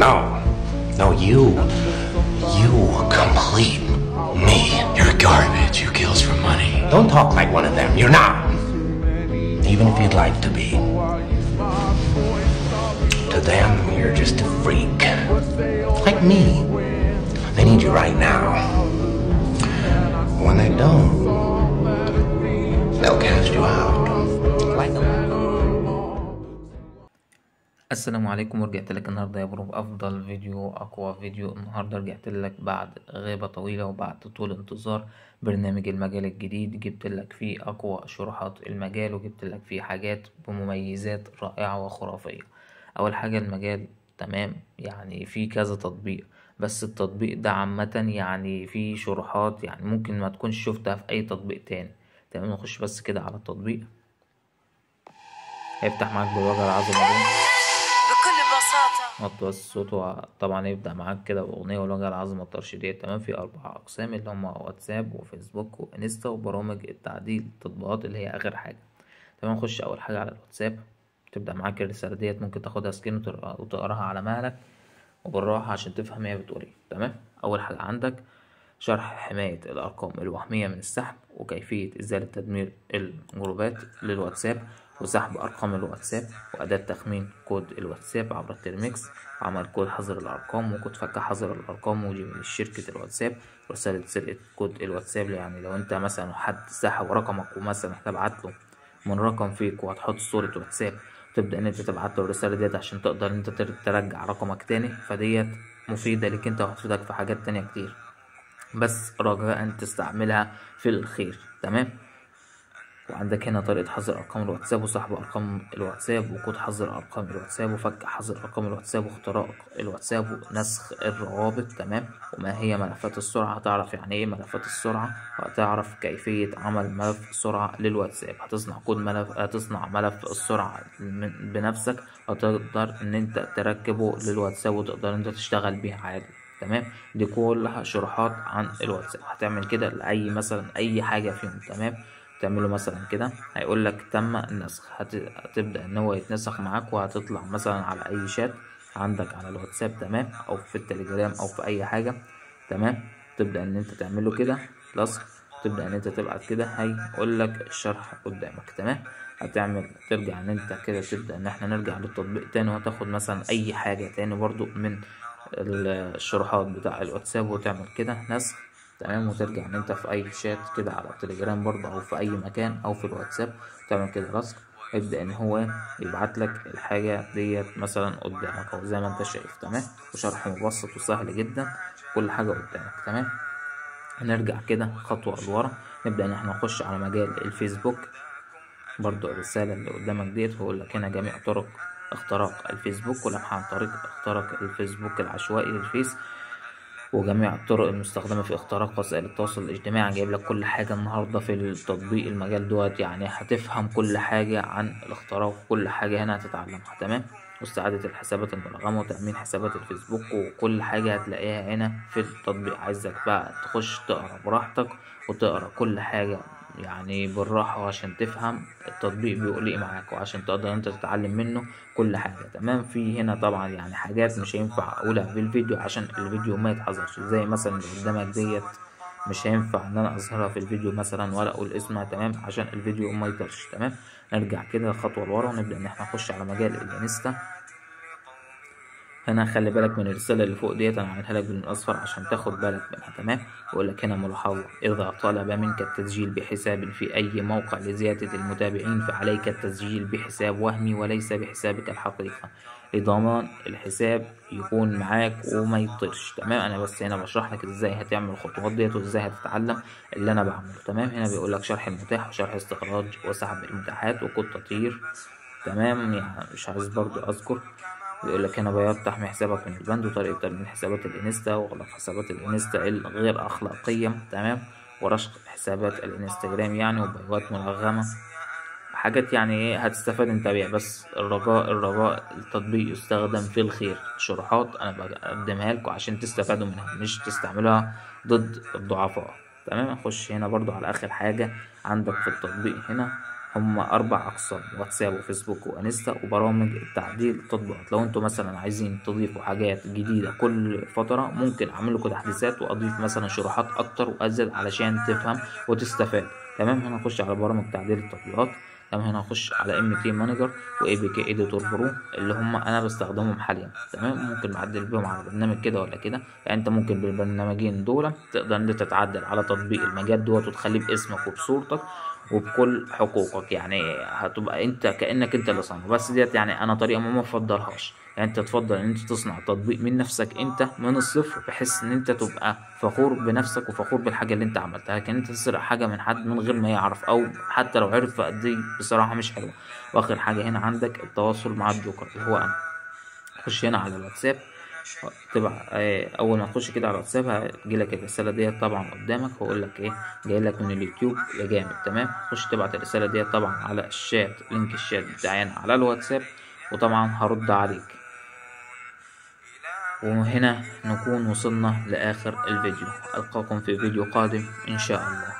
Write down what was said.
No. No, you complete me. You're garbage. You kills for money. Don't talk like one of them. You're not. Even if you'd like to be. To them, you're just a freak. Like me. They need you right now. When they don't, they'll cast you out. Like them. السلام عليكم، ورجعت لك النهارده يا برو بأفضل فيديو، أقوى فيديو. النهارده رجعت لك بعد غيبة طويلة وبعد طول انتظار برنامج المجال الجديد. جبت لك فيه أقوى شروحات المجال، وجبت لك فيه حاجات بمميزات رائعة وخرافية. أول حاجة المجال تمام، يعني فيه كذا تطبيق، بس التطبيق ده عامة يعني فيه شروحات يعني ممكن ما تكونش شفتها في أي تطبيق تاني. تمام، نخش بس كده على التطبيق، هيفتح معاك بالواجهة العظمة دي بس صوته طبعا يبدأ معاك كده بأغنية والواجهة العظمة الترشيدية. تمام، في 4 أقسام اللي هما واتساب وفيسبوك وانستا وبرامج التعديل التطبيقات اللي هي آخر حاجة. تمام، نخش أول حاجة على الواتساب. تبدأ معاك الرسالة ديت، ممكن تاخدها سكرين وتقراها على مهلك وبالراحة عشان تفهم هي بتقول ايه. تمام، أول حاجة عندك شرح حماية الأرقام الوهمية من السحب، وكيفية إزالة تدمير الجروبات للواتساب، وسحب أرقام الواتساب، وأداة تخمين كود الواتساب عبر الترميكس، وعمل كود حظر الأرقام، وكود فك حظر الأرقام وجيميل شركة الواتساب، ورسالة سرقة كود الواتساب. يعني لو أنت مثلا حد سحب رقمك ومثلا هتبعت له من رقم فيك وهتحط صورة واتساب، تبدأ إن أنت تبعت له الرسالة ديت عشان تقدر إن أنت ترجع رقمك تاني، فديت مفيدة ليك أنت وهتفيدك في حاجات تانية كتير، بس رجاء أن تستعملها في الخير. تمام، وعندك هنا طريقة حظر أرقام الواتساب، وسحب أرقام الواتساب، وكود حظر أرقام الواتساب، وفك حظر أرقام الواتساب، واختراق الواتساب، ونسخ الروابط. تمام، وما هي ملفات السرعة، هتعرف يعني إيه ملفات السرعة، وهتعرف كيفية عمل ملف سرعة للواتساب. هتصنع ملف السرعة بنفسك، وتقدر إن أنت تركبه للواتساب وتقدر إن أنت تشتغل بيه عادي. تمام، دي كلها شروحات عن الواتساب. هتعمل كده لأي مثلا أي حاجة فيهم. تمام، تعمله مثلا كده هيقول لك تم النسخ، هتبدأ ان هو يتنسخ معاك، وهتطلع مثلا على اي شات عندك على الواتساب. تمام، او في التليجرام او في اي حاجة. تمام، تبدأ ان انت تعمله كده لصق، تبدأ ان انت تبعت كده، هيقول لك الشرح قدامك. تمام، ترجع ان انت كده تبدأ ان احنا نرجع للتطبيق تاني، وتاخد مثلا اي حاجة تاني برضو من الشروحات بتاع الواتساب وتعمل كده نسخ. تمام، وترجع ان انت في اي شات كده على التليجرام برضه او في اي مكان او في الواتساب تعمل كده رسم، يبدأ ان هو يبعت لك الحاجة ديت مثلا قدامك او زي ما انت شايف. تمام، وشرح مبسط وسهل جدا، كل حاجة قدامك. تمام، هنرجع كده خطوة لورا، نبدأ ان احنا نخش على مجال الفيسبوك. برضو الرسالة اللي قدامك ديت بيقول لك هنا جميع طرق اختراق الفيسبوك، ولمح عن طريق اختراق الفيسبوك العشوائي للفيس، وجميع الطرق المستخدمة في اختراق وسائل التواصل الاجتماعي. جايب لك كل حاجة النهاردة في التطبيق المجال دوت، يعني هتفهم كل حاجة عن الاختراق، وكل حاجة هنا هتتعلمها. تمام، واستعادة الحسابات المرغمة، وتأمين حسابات الفيسبوك، وكل حاجة هتلاقيها هنا في التطبيق. عايزك بقى تخش تقرا براحتك وتقرا كل حاجة يعني بالراحة، عشان تفهم التطبيق بيقول ايه معاك، وعشان تقدر انت تتعلم منه كل حاجة. تمام، في هنا طبعا يعني حاجات مش هينفع اقولها في الفيديو عشان الفيديو ما يتحذرش، زي مثلا اللي قدامك ديت مش هينفع ان انا اظهرها في الفيديو مثلا ولا اقول اسمها. تمام، عشان الفيديو ما يطولش. تمام، نرجع كده خطوة لورا، ونبدأ ان احنا نخش على مجال الانستا. هنا خلي بالك من الرسالة اللي فوق ديت، انا عاملها لك بالاصفر عشان تاخد بالك منها. تمام، يقول لك هنا ملاحظة: اذا طلب منك التسجيل بحساب في اي موقع لزيادة المتابعين، فعليك التسجيل بحساب وهمي وليس بحسابك الحقيقي، لضمان الحساب يكون معاك وما يطيرش. تمام، انا بس هنا بشرح لك ازاي هتعمل الخطوات ديت وازاي هتتعلم اللي انا بعمله. تمام، هنا بيقول لك شرح المتاح، وشرح استخراج وسحب المتاحات، وكود تطهير. تمام، يعني مش عايز برضو اذكر. بيقول لك هنا بياض تحمي حسابك من البند، وطريقة تأمين حسابات الانستا، واغلاق حسابات الانستا الغير اخلاقية. تمام، ورشق حسابات الانستجرام يعني، وبياضات ملغمة، حاجات يعني ايه هتستفاد انت بيها. بس الرجاء التطبيق يستخدم في الخير. شروحات انا بقدمها لكم عشان تستفادوا منها، مش تستعملوها ضد الضعفاء. تمام، نخش هنا برضو على اخر حاجة عندك في التطبيق. هنا هما 4 أقسام: واتساب وفيسبوك وانستا وبرامج التعديل التطبيقات. لو انتوا مثلا عايزين تضيفوا حاجات جديدة كل فترة ممكن اعمل لكم تحديثات واضيف مثلا شروحات اكتر وازيد علشان تفهم وتستفاد. تمام. هنا نخش على برامج تعديل التطبيقات. تمام. هنا نخش على MK مانجر واي بي كي اديتور برو اللي هم انا بستخدمهم حاليا. تمام. ممكن نعدل بيهم على برنامج كده ولا كده. يعني انت ممكن بالبرنامجين دول تقدر انت تتعدل على تطبيق المجال دوت وتخليه باسمك وبصورتك وبكل حقوقك. يعني هتبقى انت كأنك انت اللي صنعه. بس ديت يعني انا طريقة ما بفضلهاش. يعني انت تفضل ان انت تصنع تطبيق من نفسك انت من الصفر بحيث ان انت تبقى فخور بنفسك وفخور بالحاجة اللي انت عملتها. لكن انت تسرق حاجة من حد من غير ما يعرف او حتى لو عرف فدي بصراحة مش حلوة. واخر حاجة هنا عندك التواصل مع الجوكر اللي هو انا. خش هنا على الواتساب. تبع اول ما تخش كده على الواتساب هتجيلك الرساله ديت طبعا قدامك ويقول لك ايه جايلك من اليوتيوب يا جامد. تمام. خش تبعت الرساله ديت طبعا على الشات، لينك الشات بتاعنا على الواتساب، وطبعا هرد عليك. وهنا نكون وصلنا لاخر الفيديو. القاكم في فيديو قادم ان شاء الله.